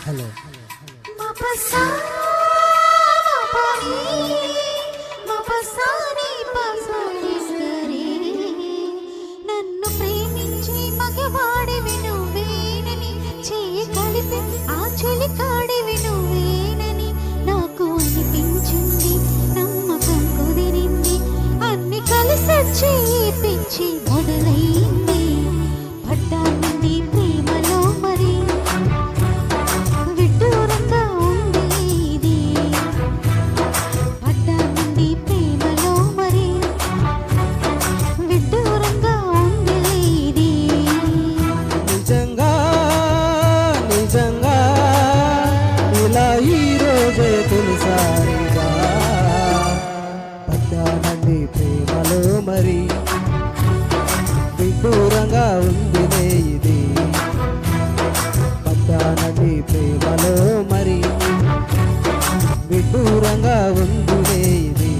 Hello నన్ను ప్రేమించి మగవాడివి నువ్వేనని చేయి కలిపి ఆ చెలికాడివి నువ్వేనని నాకు అనిపించింది. నమ్మకం కుదిరింది, అన్ని కలిసొచ్చి పిచ్చి మొదలైంది. పడ్డానంది ప్రేమలో మరి విడ్డూరంగా ఉంది ఇది. పడ్డానంది ప్రేమలో మరి విడ్డూరంగా ఉంది ఇది. నిజంగా నిజంగా ఇలా ఈ రోజే తొలిసారిగా పడ్డానండి ప్రేమలో మరి విడ్డూరంగా ఉందిలే ఇది. పడ్డానండి ప్రేమలో మరి విడ్డూరంగా ఉందిలే ఇది.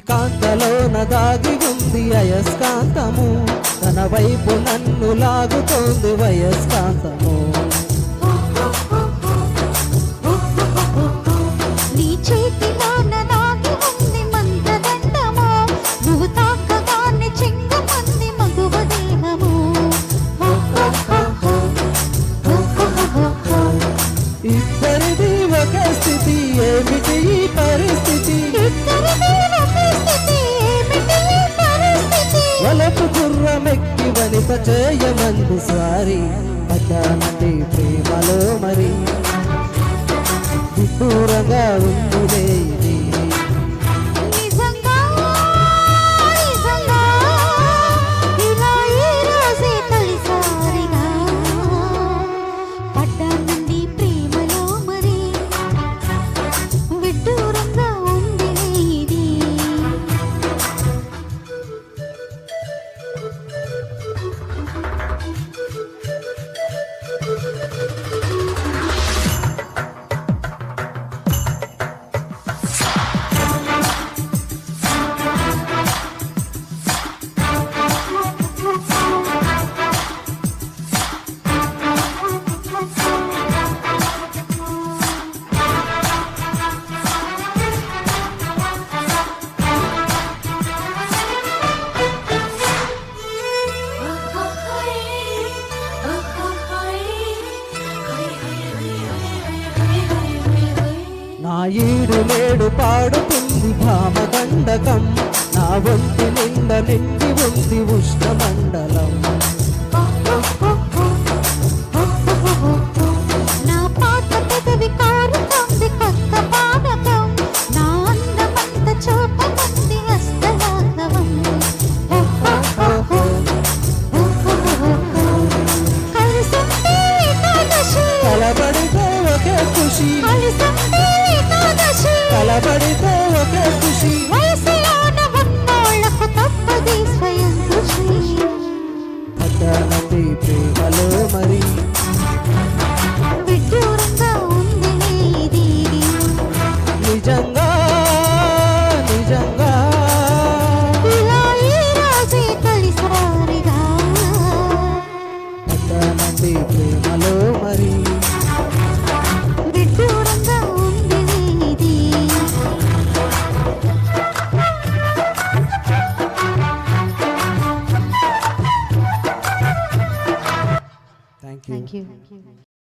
కాంతలోన దాగి ఉంది అయస్కాంతము, తన వైపు నన్ను లాగుతోంది వయస్కాంతము. నీ చేతిలోన దాగి ఉంది మంత్రదండము, నువ్వు తాకగానే చింగమంది మగువ దేహము. ఇద్దరిది ఒక స్థితి, ఏమిటి ఈ పరిస్థితి? వలపు గుర్రమెక్కి వనిత చేయమంది స్వారి. పడ్డానండి ప్రేమలో మరి విడ్డూరంగా ఉందిలే ఇది. నిజంగా నిజంగా ఇలా ఈ రోజే తొలిసారిగా పడ్డానండి ప్రేమలో మరి విడ్డూరంగా ఉంది ఇది. నా ఈడు నేడు పాడుతుంది భామదండకం, నా ఒంటి నిండా నిండి ఉంది ఉష్ణమండలం. నా పాత పెదవి కారుతోంది కొత్త పానకం, నా అందమంత చూపమంది హస్తలాఘవం. కలిసింది ఏకాదశి, కలబడితే ఒకే ఖుషి, కలిసింది ఏకాదశి, కలబడితే ఒకే ఖుషి. వయసులోన ఉన్నోళ్ళకు తప్పది స్వయం కృషి. పడ్డానండి ప్రేమలో మరి విడ్డూరంగా ఉంది ఇది. నిజంగా నిజంగా ఇలా ఈ రోజే తొలిసారిగా పడ్డానండి ప్రేమలో మరి విడ్డూరంగా ఉంది ఇది. Thank you.